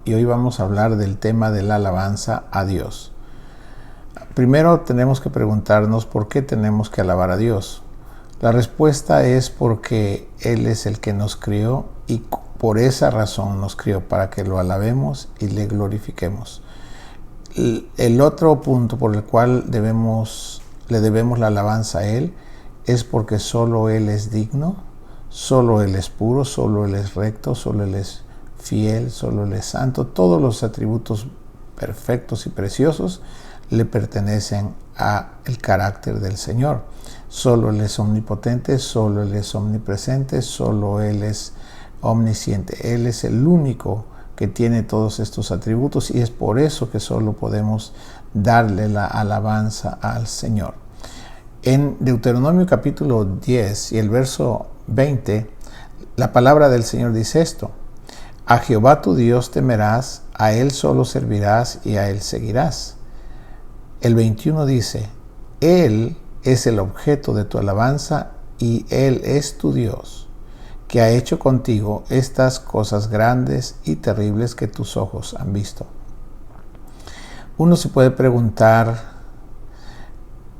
y hoy vamos a hablar del tema de la alabanza a Dios. Primero tenemos que preguntarnos por qué tenemos que alabar a Dios. La respuesta es porque Él es el que nos crió y por esa razón nos crió, para que lo alabemos y le glorifiquemos. El otro punto por el cual le debemos la alabanza a Él es porque solo Él es digno, solo Él es puro, solo Él es recto, solo Él es fiel, solo Él es santo. Todos los atributos perfectos y preciosos le pertenecen al carácter del Señor. Solo Él es omnipotente, solo Él es omnipresente, solo Él es omnisciente. Él es el único que tiene todos estos atributos y es por eso que solo podemos darle la alabanza al Señor. En Deuteronomio capítulo 10 y el verso 20, la palabra del Señor dice esto: a Jehová tu Dios temerás, a Él solo servirás y a Él seguirás. El 21 dice: Él es el objeto de tu alabanza y Él es tu Dios, que ha hecho contigo estas cosas grandes y terribles que tus ojos han visto. Uno se puede preguntar,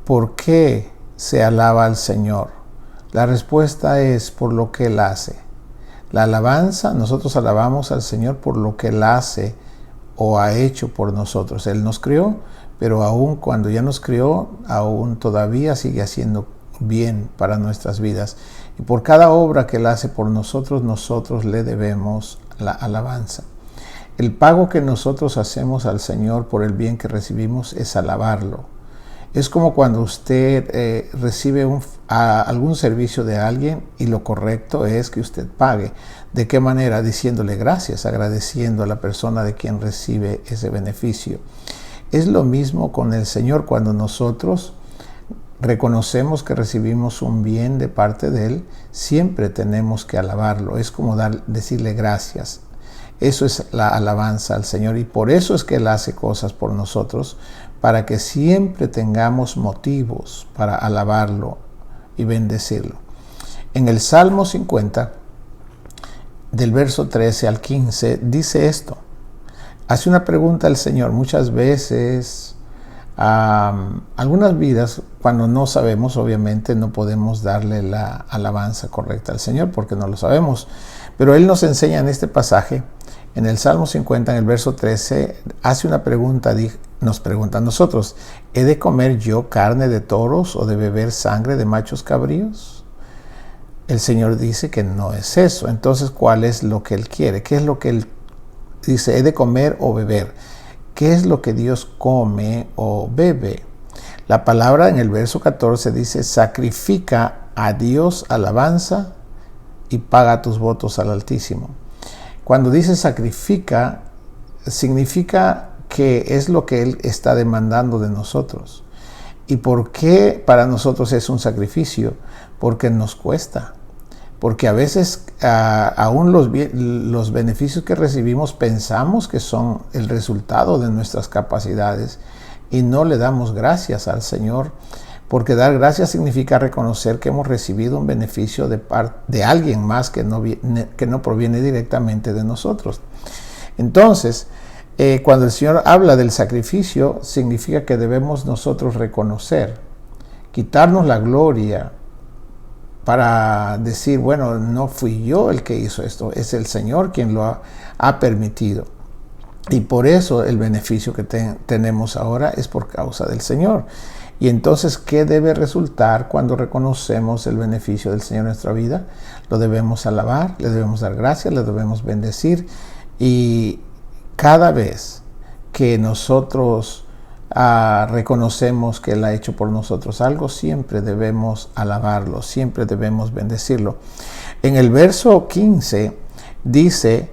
¿por qué se alaba al Señor? La respuesta es por lo que Él hace. La alabanza, nosotros alabamos al Señor por lo que Él hace o ha hecho por nosotros. Él nos crió, pero aún cuando ya nos crió, aún todavía sigue haciendo bien para nuestras vidas. Y por cada obra que Él hace por nosotros, nosotros le debemos la alabanza. El pago que nosotros hacemos al Señor por el bien que recibimos es alabarlo. Es como cuando usted recibe algún servicio de alguien y lo correcto es que usted pague. ¿De qué manera? Diciéndole gracias, agradeciendo a la persona de quien recibe ese beneficio. Es lo mismo con el Señor. Cuando nosotros reconocemos que recibimos un bien de parte de Él, siempre tenemos que alabarlo. Es como decirle gracias. Eso es la alabanza al Señor y por eso es que Él hace cosas por nosotros, para que siempre tengamos motivos para alabarlo y bendecirlo. En el Salmo 50, del verso 13 al 15, dice esto. Hace una pregunta al Señor. Muchas veces, algunas vidas, cuando no sabemos, obviamente no podemos darle la alabanza correcta al Señor porque no lo sabemos. Pero Él nos enseña en este pasaje, en el Salmo 50, en el verso 13, hace una pregunta, nos pregunta a nosotros: ¿he de comer yo carne de toros o de beber sangre de machos cabríos? El Señor dice que no es eso. Entonces, ¿cuál es lo que Él quiere? ¿Qué es lo que Él dice? ¿He de comer o beber? ¿Qué es lo que Dios come o bebe? La palabra en el verso 14 dice: sacrifica a Dios alabanza y paga tus votos al Altísimo. Cuando dice sacrifica, significa que es lo que Él está demandando de nosotros. ¿Y por qué para nosotros es un sacrificio? Porque nos cuesta. Porque a veces aún los beneficios que recibimos pensamos que son el resultado de nuestras capacidades y no le damos gracias al Señor. Porque dar gracias significa reconocer que hemos recibido un beneficio de alguien más que no proviene directamente de nosotros. Entonces, cuando el Señor habla del sacrificio, significa que debemos nosotros reconocer, quitarnos la gloria para decir, bueno, no fui yo el que hizo esto, es el Señor quien lo ha permitido. Y por eso el beneficio que tenemos ahora es por causa del Señor. Y entonces, ¿qué debe resultar cuando reconocemos el beneficio del Señor en nuestra vida? Lo debemos alabar, le debemos dar gracias, le debemos bendecir. Y cada vez que nosotros reconocemos que Él ha hecho por nosotros algo, siempre debemos alabarlo, siempre debemos bendecirlo. En el verso 15 dice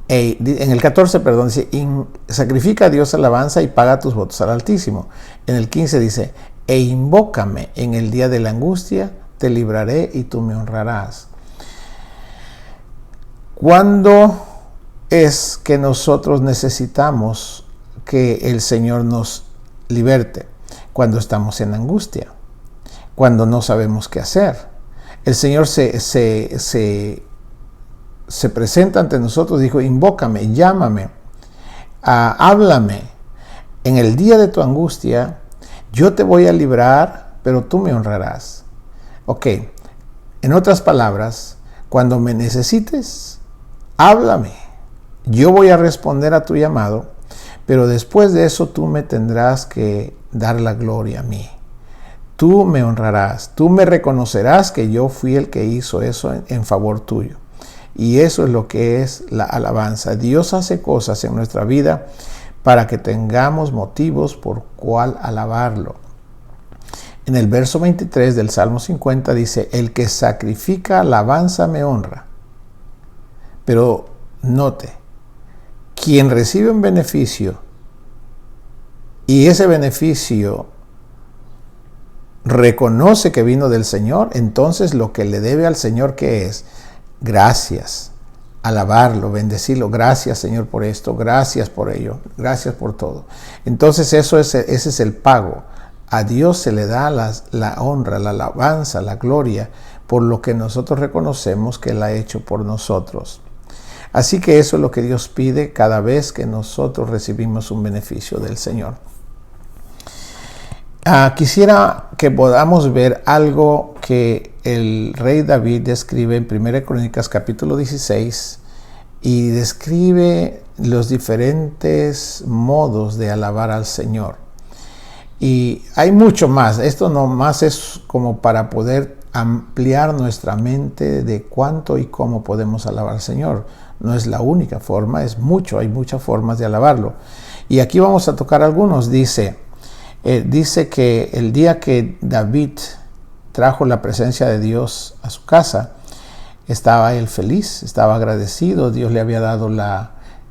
en el 14, perdón, dice: sacrifica a Dios alabanza y paga tus votos al Altísimo. En el 15 dice: e invócame en el día de la angustia, te libraré y tú me honrarás. ¿Cuándo es que nosotros necesitamos que el Señor nos liberte? Cuando estamos en angustia, cuando no sabemos qué hacer. El Señor se se presenta ante nosotros, dijo, invócame, llámame, háblame. En el día de tu angustia, yo te voy a librar, pero tú me honrarás. Ok, en otras palabras, cuando me necesites, háblame. Yo voy a responder a tu llamado, pero después de eso tú me tendrás que dar la gloria a mí. Tú me honrarás, tú me reconocerás que yo fui el que hizo eso en favor tuyo. Y eso es lo que es la alabanza. Dios hace cosas en nuestra vida para que tengamos motivos por cual alabarlo. En el verso 23 del Salmo 50 dice, el que sacrifica alabanza me honra. Pero note, quien recibe un beneficio y ese beneficio reconoce que vino del Señor, entonces lo que le debe al Señor, ¿qué es? Gracias. Alabarlo, bendecirlo. Gracias, Señor, por esto. Gracias por ello. Gracias por todo. Entonces ese es el pago. A Dios se le da la honra, la alabanza, la gloria por lo que nosotros reconocemos que Él ha hecho por nosotros. Así que eso es lo que Dios pide cada vez que nosotros recibimos un beneficio del Señor. Quisiera que podamos ver algo que el rey David describe en 1 Crónicas capítulo 16 y describe los diferentes modos de alabar al Señor. Y hay mucho más. Esto no más es como para poder ampliar nuestra mente de cuánto y cómo podemos alabar al Señor. No es la única forma, es mucho, hay muchas formas de alabarlo. Y aquí vamos a tocar algunos. Dice que el día que David trajo la presencia de Dios a su casa, estaba él feliz, estaba agradecido. Dios le había dado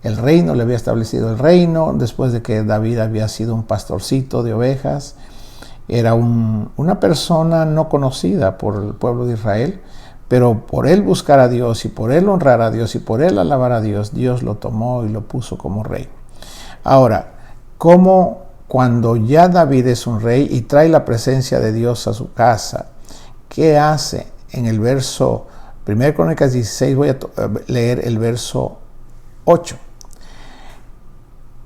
el reino, le había establecido el reino, después de que David había sido un pastorcito de ovejas. Era una persona no conocida por el pueblo de Israel, pero por él buscar a Dios y por él honrar a Dios y por él alabar a Dios, Dios lo tomó y lo puso como rey. Ahora, ¿cómo cuando ya David es un rey y trae la presencia de Dios a su casa, qué hace? En el verso 1 Crónicas 16 voy a leer el verso 8.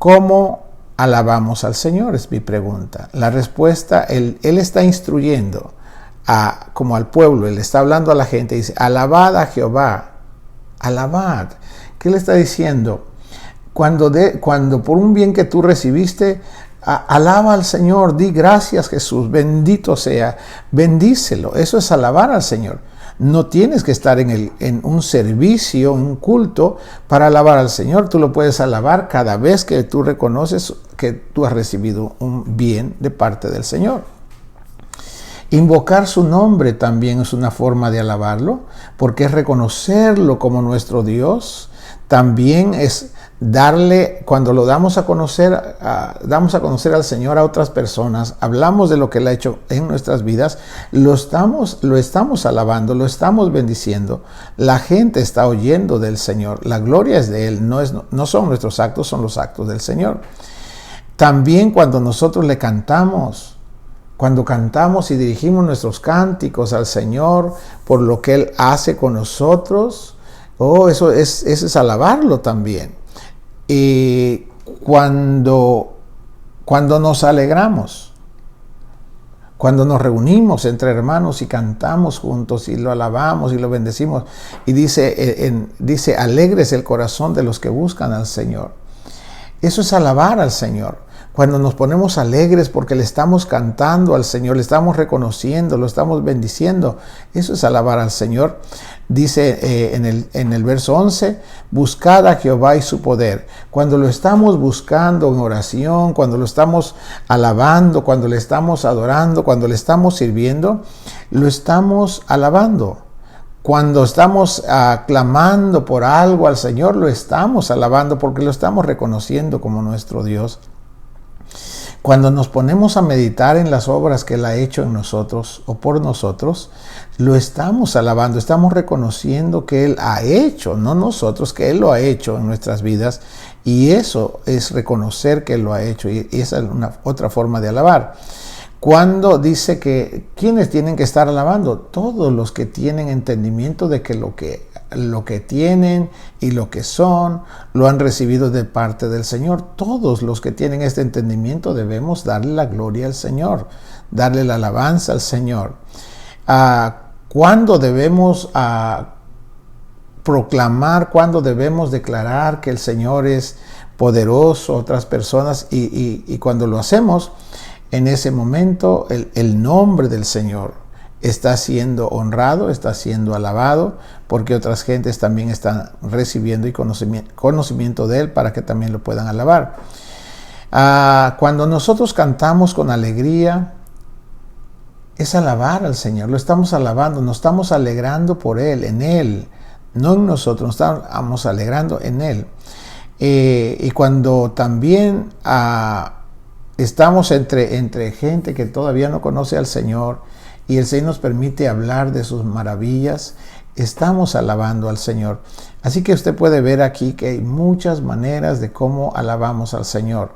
¿Cómo alabamos al Señor? Es mi pregunta. La respuesta, él está instruyendo como al pueblo, él está hablando a la gente, dice, alabad a Jehová, alabad. ¿Qué le está diciendo? Cuando por un bien que tú recibiste, alaba al Señor, di gracias Jesús, bendito sea, bendícelo. Eso es alabar al Señor. No tienes que estar en un servicio, un culto para alabar al Señor. Tú lo puedes alabar cada vez que tú reconoces que tú has recibido un bien de parte del Señor. Invocar su nombre también es una forma de alabarlo, porque es reconocerlo como nuestro Dios. También es darle, cuando lo damos a conocer al Señor a otras personas, hablamos de lo que Él ha hecho en nuestras vidas, lo estamos alabando, lo estamos bendiciendo. La gente está oyendo del Señor, la gloria es de Él, no son nuestros actos, son los actos del Señor. También cuando nosotros le cantamos, cuando cantamos y dirigimos nuestros cánticos al Señor por lo que Él hace con nosotros, eso es alabarlo también. Y cuando nos alegramos, cuando nos reunimos entre hermanos y cantamos juntos y lo alabamos y lo bendecimos, y dice alegres el corazón de los que buscan al Señor. Eso es alabar al Señor. Cuando nos ponemos alegres porque le estamos cantando al Señor, le estamos reconociendo, lo estamos bendiciendo, eso es alabar al Señor. Dice en el verso 11, buscad a Jehová y su poder. Cuando lo estamos buscando en oración, cuando lo estamos alabando, cuando le estamos adorando, cuando le estamos sirviendo, lo estamos alabando. Cuando estamos clamando por algo al Señor, lo estamos alabando porque lo estamos reconociendo como nuestro Dios. Cuando nos ponemos a meditar en las obras que Él ha hecho en nosotros o por nosotros, lo estamos alabando, estamos reconociendo que Él ha hecho, no nosotros, que Él lo ha hecho en nuestras vidas, y eso es reconocer que Él lo ha hecho, y esa es otra forma de alabar. Cuando dice que, ¿quiénes tienen que estar alabando? Todos los que tienen entendimiento de que lo que lo que tienen y lo que son, lo han recibido de parte del Señor. Todos los que tienen este entendimiento debemos darle la gloria al Señor, darle la alabanza al Señor. ¿Cuándo debemos proclamar, cuándo debemos declarar que el Señor es poderoso a otras personas? Y cuando lo hacemos, en ese momento el nombre del Señor está siendo honrado, está siendo alabado, porque otras gentes también están recibiendo y conocimiento de Él para que también lo puedan alabar. Cuando nosotros cantamos con alegría, es alabar al Señor, lo estamos alabando, nos estamos alegrando por Él, en Él, no en nosotros, nos estamos alegrando en Él. Y cuando también estamos entre gente que todavía no conoce al Señor, y el Señor nos permite hablar de sus maravillas, estamos alabando al Señor. Así que usted puede ver aquí que hay muchas maneras de cómo alabamos al Señor.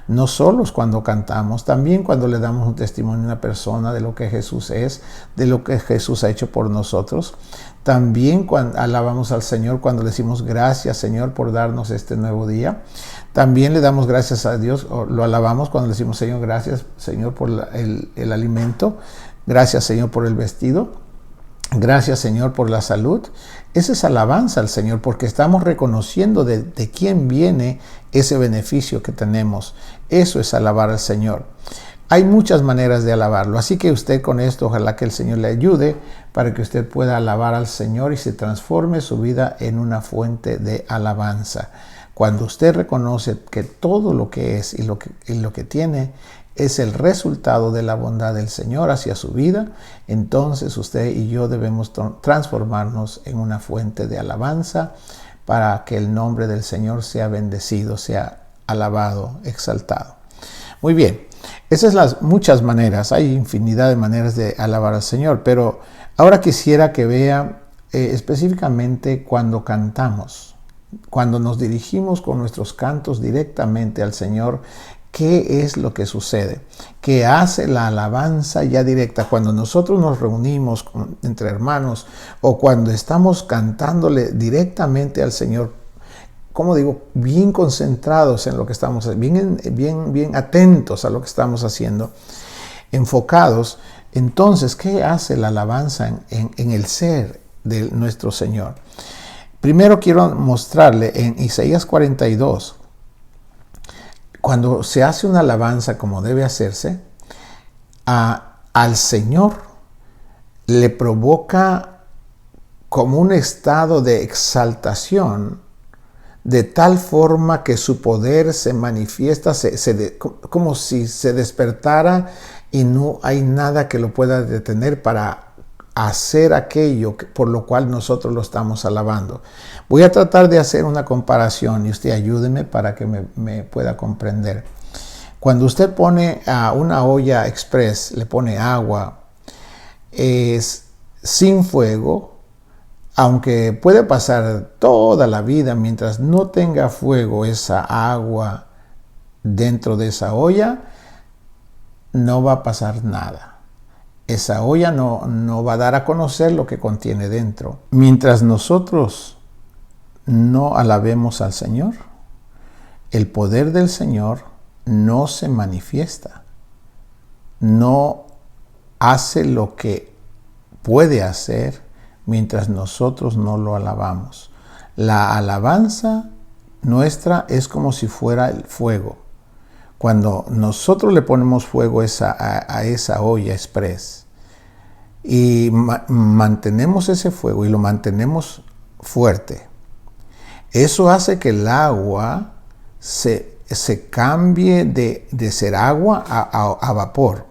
No solo cuando cantamos, también cuando le damos un testimonio a una persona de lo que Jesús es, de lo que Jesús ha hecho por nosotros. También cuando alabamos al Señor, cuando le decimos gracias, Señor, por darnos este nuevo día. También le damos gracias a Dios, o lo alabamos cuando le decimos, Señor, gracias, Señor, por el alimento. Gracias, Señor, por el vestido. Gracias, Señor, por la salud. Esa es alabanza al Señor, porque estamos reconociendo de quién viene ese beneficio que tenemos. Eso es alabar al Señor. Hay muchas maneras de alabarlo, así que usted con esto, ojalá que el Señor le ayude para que usted pueda alabar al Señor y se transforme su vida en una fuente de alabanza. Cuando usted reconoce que todo lo que es y lo que tiene es el resultado de la bondad del Señor hacia su vida, entonces usted y yo debemos transformarnos en una fuente de alabanza para que el nombre del Señor sea bendecido, sea alabado, exaltado. Muy bien, esas son las muchas maneras, hay infinidad de maneras de alabar al Señor, pero ahora quisiera que vea específicamente cuando cantamos, cuando nos dirigimos con nuestros cantos directamente al Señor. ¿Qué es lo que sucede? ¿Qué hace la alabanza ya directa? Cuando nosotros nos reunimos entre hermanos o cuando estamos cantándole directamente al Señor, como digo, bien concentrados en lo que estamos haciendo, bien atentos a lo que estamos haciendo, enfocados, entonces, ¿qué hace la alabanza en el ser de nuestro Señor? Primero quiero mostrarle en Isaías 42, cuando se hace una alabanza como debe hacerse, al Señor le provoca como un estado de exaltación, de tal forma que su poder se manifiesta, como si se despertara y no hay nada que lo pueda detener para hacer aquello por lo cual nosotros lo estamos alabando. Voy a tratar de hacer una comparación y usted ayúdeme para que me pueda comprender. Cuando usted pone a una olla express, le pone agua, es sin fuego, aunque puede pasar toda la vida mientras no tenga fuego esa agua dentro de esa olla, no va a pasar nada. Esa olla no va a dar a conocer lo que contiene dentro. Mientras nosotros no alabemos al Señor, el poder del Señor no se manifiesta. No hace lo que puede hacer mientras nosotros no lo alabamos. La alabanza nuestra es como si fuera el fuego. Cuando nosotros le ponemos fuego a esa olla express y mantenemos ese fuego y lo mantenemos fuerte, eso hace que el agua se cambie de ser agua a vapor.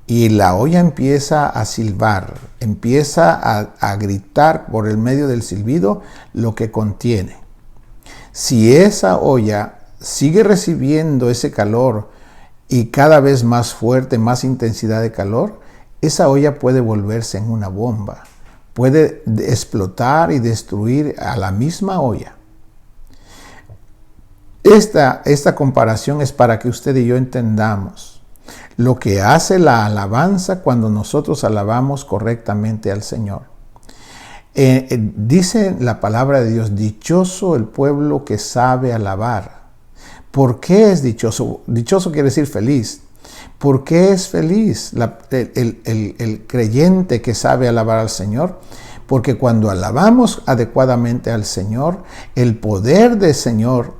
Y la olla empieza a silbar, empieza a gritar por el medio del silbido lo que contiene. Si esa olla sigue recibiendo ese calor y cada vez más fuerte, más intensidad de calor, esa olla puede volverse en una bomba. Puede explotar y destruir a la misma olla. Esta comparación es para que usted y yo entendamos lo que hace la alabanza cuando nosotros alabamos correctamente al Señor. Dice la palabra de Dios, dichoso el pueblo que sabe alabar. ¿Por qué es dichoso? Dichoso quiere decir feliz. ¿Por qué es feliz el creyente que sabe alabar al Señor? Porque cuando alabamos adecuadamente al Señor, el poder del Señor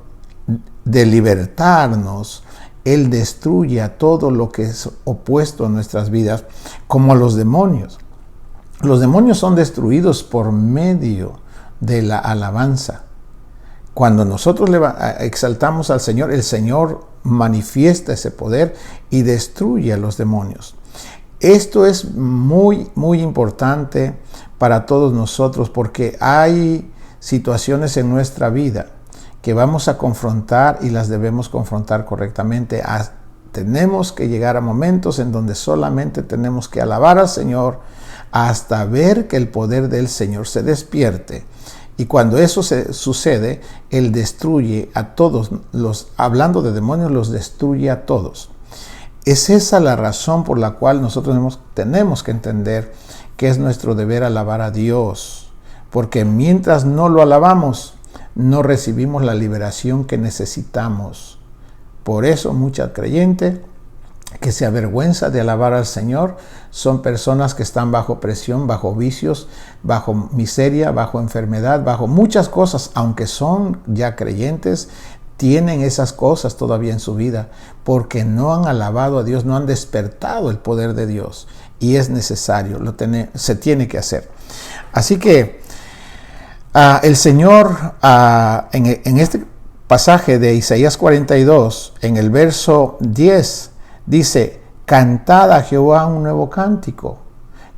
de libertarnos, Él destruye a todo lo que es opuesto a nuestras vidas, como a los demonios. Los demonios son destruidos por medio de la alabanza. Cuando nosotros exaltamos al Señor, el Señor manifiesta ese poder y destruye a los demonios. Esto es muy, muy importante para todos nosotros, porque hay situaciones en nuestra vida que vamos a confrontar y las debemos confrontar correctamente. Tenemos que llegar a momentos en donde solamente tenemos que alabar al Señor hasta ver que el poder del Señor se despierte. Y cuando eso sucede, Él destruye a todos, hablando de demonios, los destruye a todos. Es esa la razón por la cual nosotros tenemos que entender que es nuestro deber alabar a Dios. Porque mientras no lo alabamos, no recibimos la liberación que necesitamos. Por eso mucha creyente que se avergüenza de alabar al Señor son personas que están bajo presión, bajo vicios, bajo miseria, bajo enfermedad, bajo muchas cosas, aunque son ya creyentes, tienen esas cosas todavía en su vida porque no han alabado a Dios, no han despertado el poder de Dios, y es necesario, se tiene que hacer. Así que el Señor en este pasaje de Isaías 42, en el verso 10, dice, cantad a Jehová un nuevo cántico.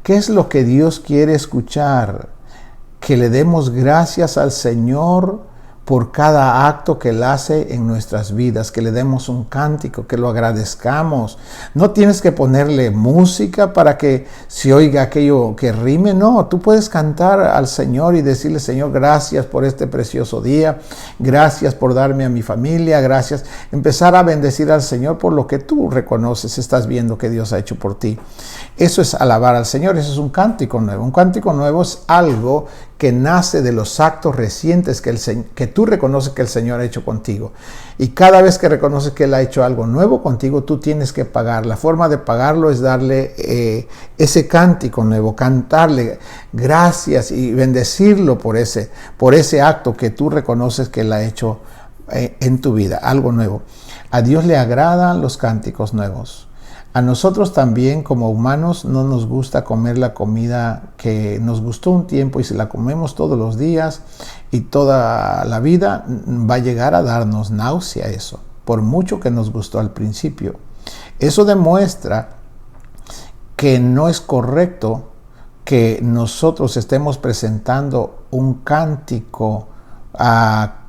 ¿Qué es lo que Dios quiere escuchar? Que le demos gracias al Señor por cada acto que Él hace en nuestras vidas, que le demos un cántico, que lo agradezcamos. No tienes que ponerle música para que se oiga aquello que rime, no, tú puedes cantar al Señor y decirle, Señor, gracias por este precioso día, gracias por darme a mi familia, gracias. Empezar a bendecir al Señor por lo que tú reconoces, estás viendo que Dios ha hecho por ti. Eso es alabar al Señor, eso es un cántico nuevo. Un cántico nuevo es algo que nace de los actos recientes que tú reconoces que el Señor ha hecho contigo. Y cada vez que reconoces que Él ha hecho algo nuevo contigo, tú tienes que pagar. La forma de pagarlo es darle ese cántico nuevo, cantarle gracias y bendecirlo por ese acto que tú reconoces que Él ha hecho en tu vida, algo nuevo. A Dios le agradan los cánticos nuevos. A nosotros también como humanos no nos gusta comer la comida que nos gustó un tiempo, y si la comemos todos los días y toda la vida va a llegar a darnos náusea eso, por mucho que nos gustó al principio. Eso demuestra que no es correcto que nosotros estemos presentando un cántico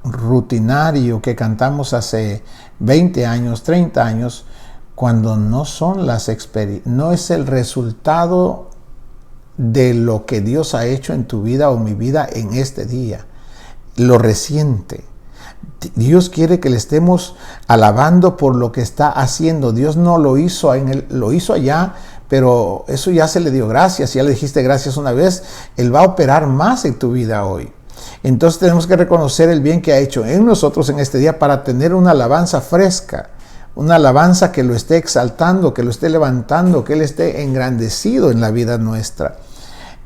rutinario que cantamos hace 20 años, 30 años, cuando no es el resultado de lo que Dios ha hecho en tu vida o mi vida en este día, lo reciente. Dios quiere que le estemos alabando por lo que está haciendo. Dios no lo hizo lo hizo allá, pero eso ya se le dio gracias. Ya le dijiste gracias una vez, Él va a operar más en tu vida hoy. Entonces tenemos que reconocer el bien que ha hecho en nosotros en este día para tener una alabanza fresca. Una alabanza que lo esté exaltando, que lo esté levantando, que Él esté engrandecido en la vida nuestra.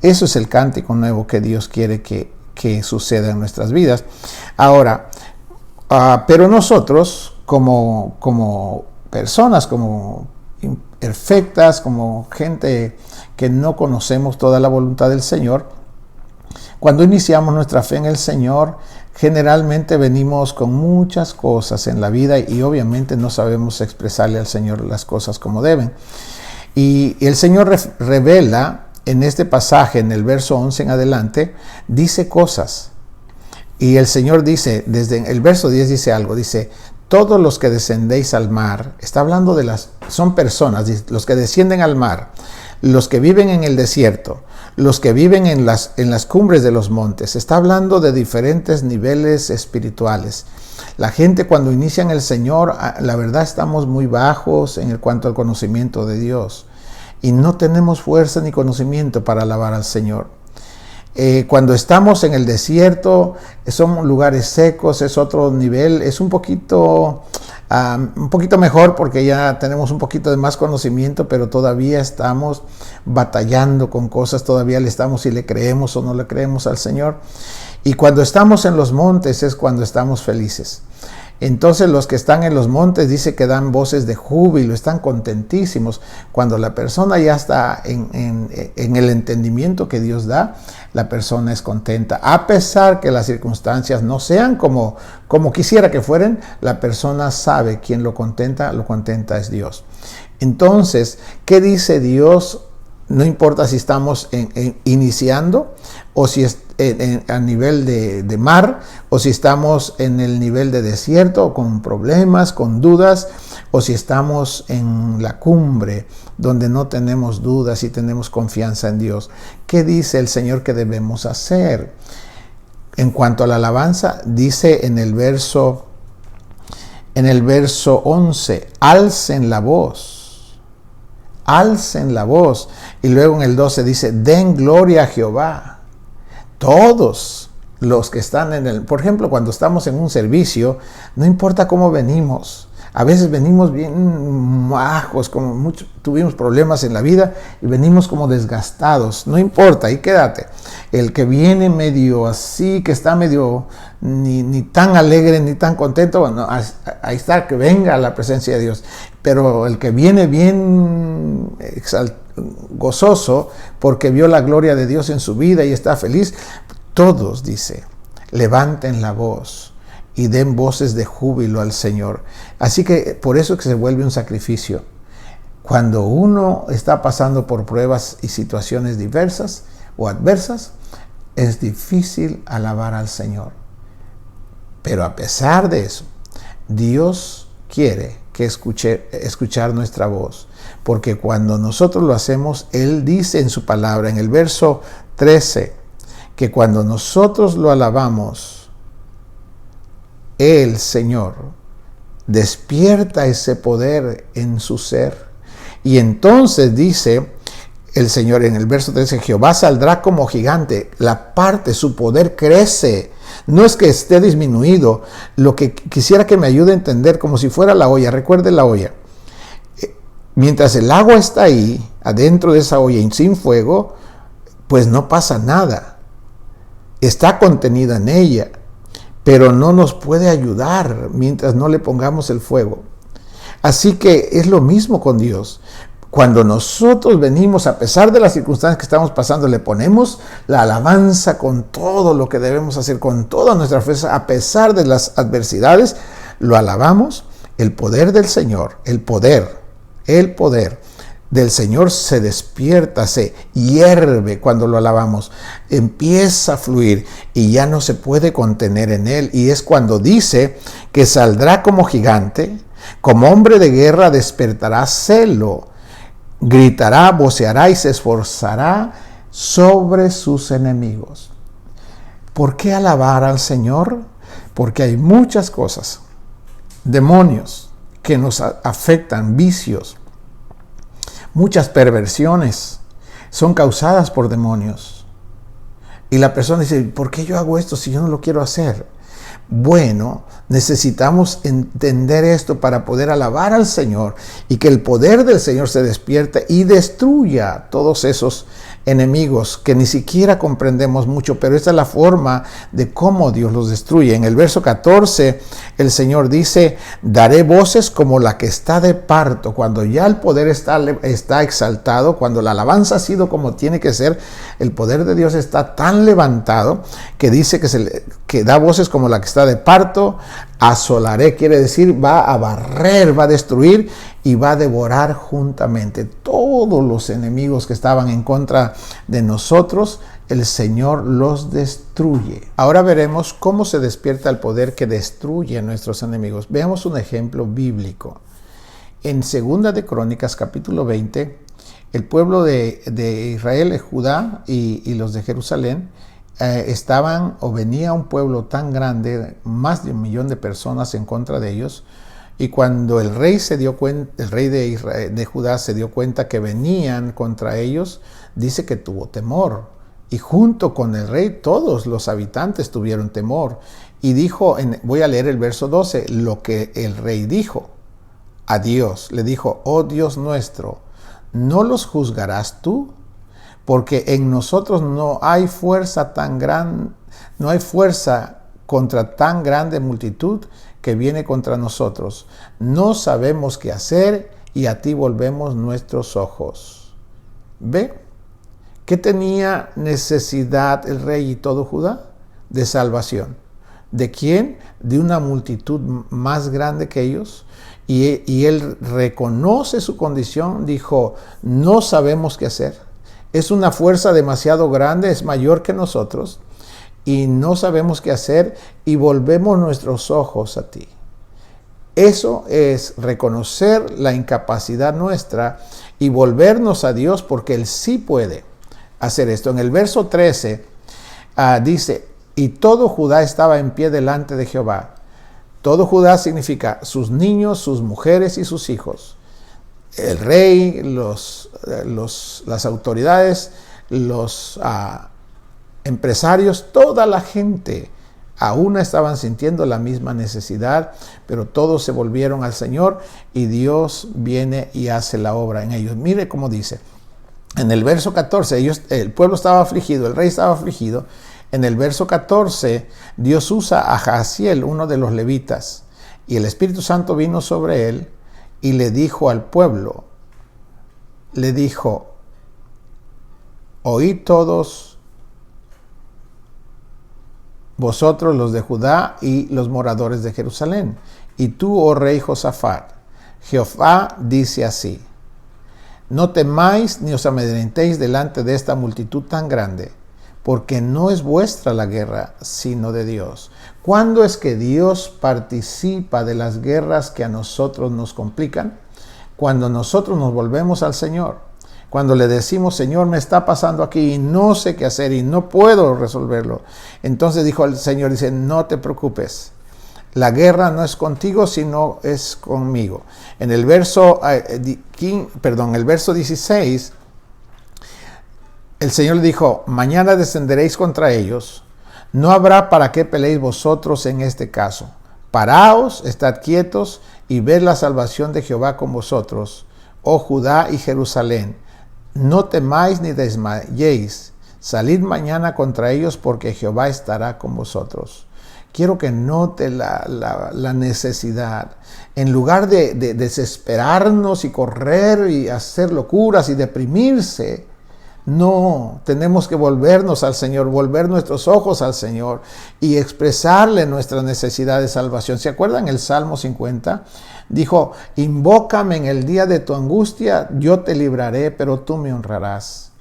Eso es el cántico nuevo que Dios quiere que suceda en nuestras vidas. Ahora, pero nosotros como personas, como imperfectas, como gente que no conocemos toda la voluntad del Señor, cuando iniciamos nuestra fe en el Señor, generalmente venimos con muchas cosas en la vida y obviamente no sabemos expresarle al Señor las cosas como deben. Y el Señor revela en este pasaje, en el verso 11 en adelante, dice cosas. Y el Señor dice, desde el verso 10 dice algo, dice, todos los que descendéis al mar, está hablando son personas, los que descienden al mar, los que viven en el desierto, los que viven en las cumbres de los montes. Está hablando de diferentes niveles espirituales. La gente cuando inicia en el Señor, la verdad estamos muy bajos en cuanto al conocimiento de Dios. Y no tenemos fuerza ni conocimiento para alabar al Señor. Cuando estamos en el desierto, son lugares secos, es otro nivel, es un poquito mejor porque ya tenemos un poquito de más conocimiento, pero todavía estamos batallando con cosas, todavía le estamos si le creemos o no le creemos al Señor. Y cuando estamos en los montes es cuando estamos felices. Entonces los que están en los montes dice que dan voces de júbilo, están contentísimos. Cuando la persona ya está en el entendimiento que Dios da, la persona es contenta. A pesar que las circunstancias no sean como quisiera que fueran, la persona sabe quién lo contenta es Dios. Entonces, ¿qué dice Dios? No importa si estamos iniciando o si es a nivel de mar, o si estamos en el nivel de desierto con problemas, con dudas, o si estamos en la cumbre donde no tenemos dudas y tenemos confianza en Dios. ¿Qué dice el Señor que debemos hacer? En cuanto a la alabanza, dice en el verso 11, alcen la voz. Alcen la voz. Y luego en el 12 dice, den gloria a Jehová. Todos los que están por ejemplo, cuando estamos en un servicio, no importa cómo venimos. A veces venimos bien majos, tuvimos problemas en la vida y venimos como desgastados. No importa, ahí quédate. El que viene medio así, que está medio ni tan alegre ni tan contento, bueno, ahí está, que venga a la presencia de Dios. Pero el que viene bien gozoso porque vio la gloria de Dios en su vida y está feliz, todos, dice, levanten la voz y den voces de júbilo al Señor. Así que por eso es que se vuelve un sacrificio. Cuando uno está pasando por pruebas y situaciones diversas o adversas, es difícil alabar al Señor. Pero a pesar de eso, Dios quiere que escuchar nuestra voz. Porque cuando nosotros lo hacemos, Él dice en su palabra, en el verso 13, que cuando nosotros lo alabamos, el Señor despierta ese poder en su ser. Y entonces dice el Señor en el verso 13, Jehová saldrá como gigante, su poder crece. No es que esté disminuido. Lo que quisiera que me ayude a entender, como si fuera la olla, recuerde la olla. Mientras el agua está ahí, adentro de esa olla y sin fuego, pues no pasa nada. Está contenida en ella, pero no nos puede ayudar mientras no le pongamos el fuego. Así que es lo mismo con Dios. Cuando nosotros venimos, a pesar de las circunstancias que estamos pasando, le ponemos la alabanza con todo lo que debemos hacer, con toda nuestra fuerza, a pesar de las adversidades, lo alabamos, el poder del Señor, el poder del Señor se despierta, se hierve cuando lo alabamos, empieza a fluir y ya no se puede contener en él. Y es cuando dice que saldrá como gigante, como hombre de guerra despertará celo, gritará, voceará y se esforzará sobre sus enemigos. ¿Por qué alabar al Señor? Porque hay muchas cosas, demonios que nos afectan, vicios, muchas perversiones son causadas por demonios. Y la persona dice, ¿por qué yo hago esto si yo no lo quiero hacer? Bueno, necesitamos entender esto para poder alabar al Señor y que el poder del Señor se despierte y destruya todos esos enemigos que ni siquiera comprendemos mucho, pero esta es la forma de cómo Dios los destruye. En el verso 14, el Señor dice, daré voces como la que está de parto. Cuando ya el poder está exaltado, cuando la alabanza ha sido como tiene que ser, el poder de Dios está tan levantado que dice que da voces como la que está de parto. Asolaré, quiere decir, va a barrer, va a destruir y va a devorar juntamente todos los enemigos que estaban en contra de nosotros. El Señor los destruye. Ahora veremos cómo se despierta el poder que destruye a nuestros enemigos. Veamos un ejemplo bíblico. En 2 de Crónicas, capítulo 20, el pueblo de Israel, Judá y los de Jerusalén, venía un pueblo tan grande, más de 1 millón de personas en contra de ellos, y cuando el rey de Judá se dio cuenta que venían contra ellos, dice que tuvo temor Y junto con el rey todos los habitantes tuvieron temor. Y dijo, voy a leer el verso 12, lo que el rey dijo a Dios. Le dijo, oh Dios nuestro, ¿no los juzgarás tú? Porque en nosotros no hay fuerza contra tan grande multitud que viene contra nosotros. No sabemos qué hacer y a ti volvemos nuestros ojos. ¿Ve? ¿Qué tenía necesidad el rey y todo Judá? De salvación. ¿De quién? De una multitud más grande que ellos. Y él reconoce su condición, dijo, no sabemos qué hacer. Es una fuerza demasiado grande, es mayor que nosotros. Y no sabemos qué hacer y volvemos nuestros ojos a ti. Eso es reconocer la incapacidad nuestra y volvernos a Dios porque Él sí puede hacer esto. En el verso 13 dice, y todo Judá estaba en pie delante de Jehová. Todo Judá significa sus niños, sus mujeres y sus hijos. El rey, las autoridades, los empresarios, toda la gente a una estaban sintiendo la misma necesidad, pero todos se volvieron al Señor y Dios viene y hace la obra en ellos. Mire cómo dice, en el verso 14, el pueblo estaba afligido, el rey estaba afligido. En el verso 14, Dios usa a Jaasiel, uno de los levitas, y el Espíritu Santo vino sobre él y le dijo al pueblo, le dijo, oíd todos vosotros los de Judá y los moradores de Jerusalén, y tú, oh rey Josafat, Jehová dice así, no temáis ni os amedrentéis delante de esta multitud tan grande, porque no es vuestra la guerra, sino de Dios. ¿Cuándo es que Dios participa de las guerras que a nosotros nos complican? Cuando nosotros nos volvemos al Señor. Cuando le decimos, Señor, me está pasando aquí y no sé qué hacer y no puedo resolverlo. Entonces dijo el Señor, dice, no te preocupes. La guerra no es contigo, sino es conmigo. En el verso 16, el Señor le dijo, mañana descenderéis contra ellos. No habrá para qué peleéis vosotros en este caso. Paraos, estad quietos y ved la salvación de Jehová con vosotros, oh Judá y Jerusalén. No temáis ni desmayéis. Salid mañana contra ellos porque Jehová estará con vosotros. Quiero que note la necesidad. En lugar de desesperarnos y correr y hacer locuras y deprimirse, no, tenemos que volvernos al Señor, volver nuestros ojos al Señor y expresarle nuestra necesidad de salvación. ¿Se acuerdan el Salmo 50? Dijo, invócame en el día de tu angustia, yo te libraré, pero tú me honrarás.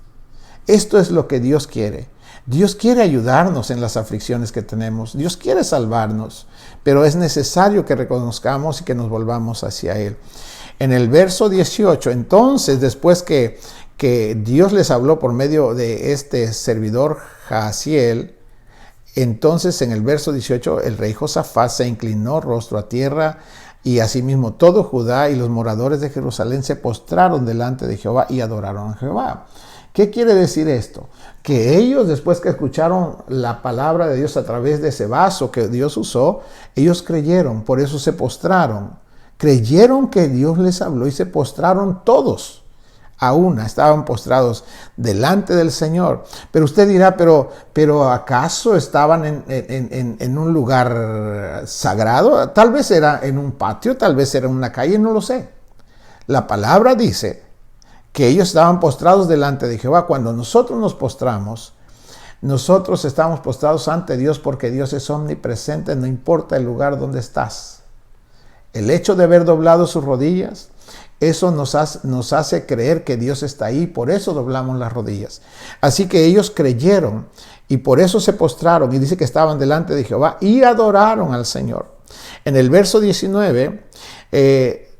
Esto es lo que Dios quiere. Dios quiere ayudarnos en las aflicciones que tenemos. Dios quiere salvarnos, pero es necesario que reconozcamos y que nos volvamos hacia Él. En el verso 18, entonces, después que Dios les habló por medio de este servidor Jaasiel, entonces en el verso 18 el rey Josafat se inclinó rostro a tierra y asimismo todo Judá y los moradores de Jerusalén se postraron delante de Jehová y adoraron a Jehová. ¿Qué quiere decir esto? Que ellos, después que escucharon la palabra de Dios a través de ese vaso que Dios usó, ellos creyeron, por eso se postraron. Creyeron que Dios les habló y se postraron todos. A una, estaban postrados delante del Señor. Pero usted dirá, pero ¿acaso estaban en un lugar sagrado? Tal vez era en un patio, tal vez era en una calle, no lo sé. La palabra dice que ellos estaban postrados delante de Jehová. Cuando nosotros nos postramos, nosotros estamos postrados ante Dios porque Dios es omnipresente, no importa el lugar donde estás. El hecho de haber doblado sus rodillas, eso nos hace creer que Dios está ahí, por eso doblamos las rodillas. Así que ellos creyeron y por eso se postraron y dice que estaban delante de Jehová y adoraron al Señor. En el verso 19,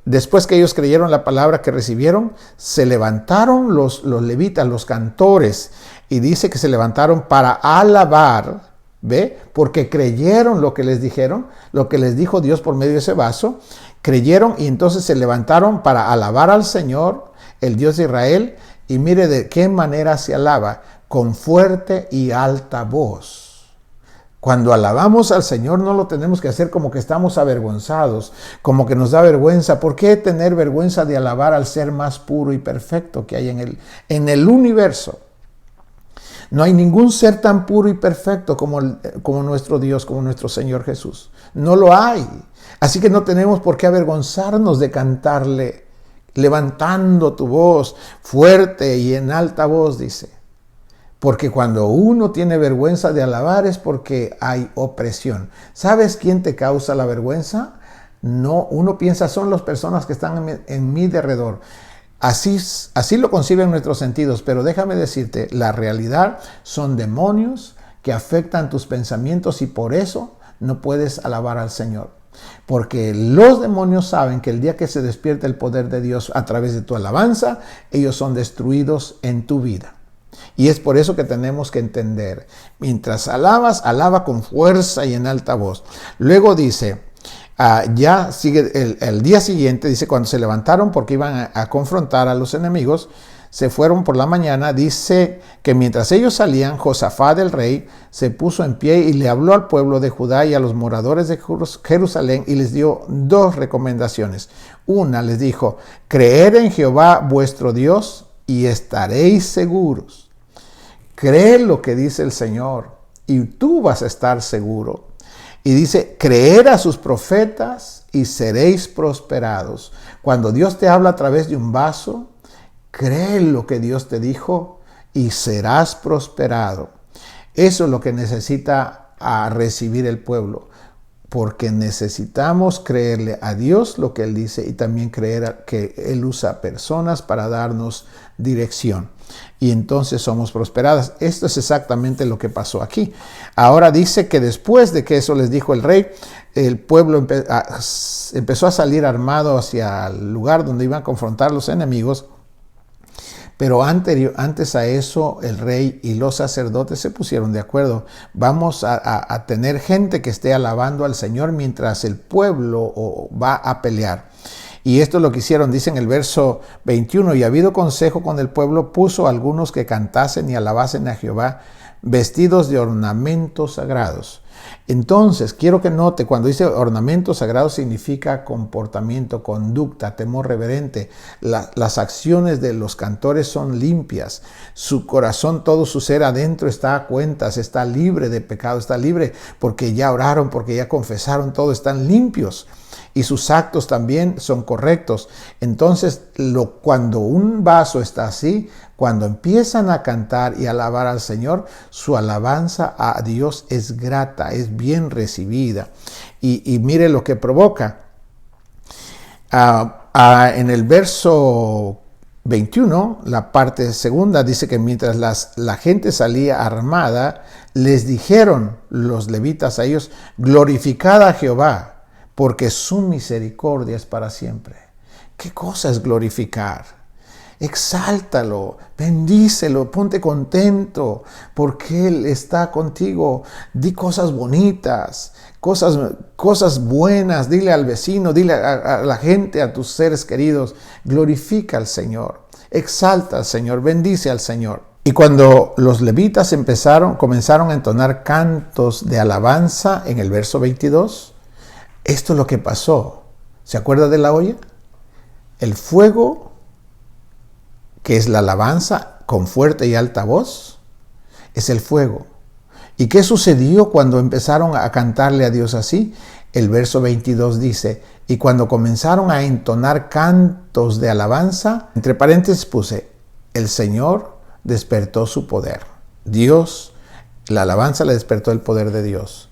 después que ellos creyeron la palabra que recibieron, se levantaron los levitas, los cantores, y dice que se levantaron para alabar, ¿ve? Porque creyeron lo que les dijeron, lo que les dijo Dios por medio de ese vaso. Creyeron y entonces se levantaron para alabar al Señor, el Dios de Israel. Y mire de qué manera se alaba, con fuerte y alta voz. Cuando alabamos al Señor no lo tenemos que hacer como que estamos avergonzados, como que nos da vergüenza. ¿Por qué tener vergüenza de alabar al ser más puro y perfecto que hay en el universo? No hay ningún ser tan puro y perfecto como nuestro Dios, como nuestro Señor Jesús. No lo hay. Así que no tenemos por qué avergonzarnos de cantarle, levantando tu voz fuerte y en alta voz, dice. Porque cuando uno tiene vergüenza de alabar es porque hay opresión. ¿Sabes quién te causa la vergüenza? No, uno piensa son las personas que están en mi derredor. Así lo conciben nuestros sentidos, pero déjame decirte, la realidad son demonios que afectan tus pensamientos y por eso no puedes alabar al Señor. Porque los demonios saben que el día que se despierte el poder de Dios a través de tu alabanza, ellos son destruidos en tu vida. Y es por eso que tenemos que entender, mientras alabas, alaba con fuerza y en alta voz. Luego dice, ya sigue el día siguiente, dice, cuando se levantaron porque iban a confrontar a los enemigos, se fueron por la mañana, dice que mientras ellos salían, Josafat el rey se puso en pie y le habló al pueblo de Judá y a los moradores de Jerusalén y les dio dos recomendaciones. Una, les dijo, creed en Jehová vuestro Dios y estaréis seguros. Cree lo que dice el Señor y tú vas a estar seguro. Y dice, creer a sus profetas y seréis prosperados. Cuando Dios te habla a través de un vaso, cree lo que Dios te dijo y serás prosperado. Eso es lo que necesita recibir el pueblo. Porque necesitamos creerle a Dios lo que Él dice y también creer que Él usa personas para darnos dirección. Y entonces somos prosperadas. Esto es exactamente lo que pasó aquí. Ahora dice que después de que eso les dijo el rey, el pueblo empezó a salir armado hacia el lugar donde iban a confrontar a los enemigos. Pero antes a eso, el rey y los sacerdotes se pusieron de acuerdo. Vamos a tener gente que esté alabando al Señor mientras el pueblo va a pelear. Y esto es lo que hicieron, dice en el verso 21, y habido consejo con el pueblo, puso a algunos que cantasen y alabasen a Jehová, vestidos de ornamentos sagrados. Entonces, quiero que note, cuando dice ornamentos sagrados significa comportamiento, conducta, temor reverente. Las acciones de los cantores son limpias. Su corazón, todo su ser adentro está a cuentas, está libre de pecado, está libre porque ya oraron, porque ya confesaron, todo están limpios. Y sus actos también son correctos. Entonces, cuando un vaso está así, cuando empiezan a cantar y alabar al Señor, su alabanza a Dios es grata, es bien recibida. Y mire lo que provoca. En el verso 21, la parte segunda, dice que mientras la gente salía armada, les dijeron los levitas a ellos, glorificad a Jehová, porque su misericordia es para siempre. ¿Qué cosa es glorificar? Exáltalo, bendícelo, ponte contento, porque Él está contigo. Di cosas bonitas, cosas buenas, dile al vecino, dile a la gente, a tus seres queridos. Glorifica al Señor, exalta al Señor, bendice al Señor. Y cuando los levitas comenzaron a entonar cantos de alabanza en el verso 22, esto es lo que pasó. ¿Se acuerda de la olla? El fuego, que es la alabanza con fuerte y alta voz, es el fuego. ¿Y qué sucedió cuando empezaron a cantarle a Dios así? El verso 22 dice, y cuando comenzaron a entonar cantos de alabanza, entre paréntesis puse, el Señor despertó su poder. Dios, la alabanza le despertó el poder de Dios.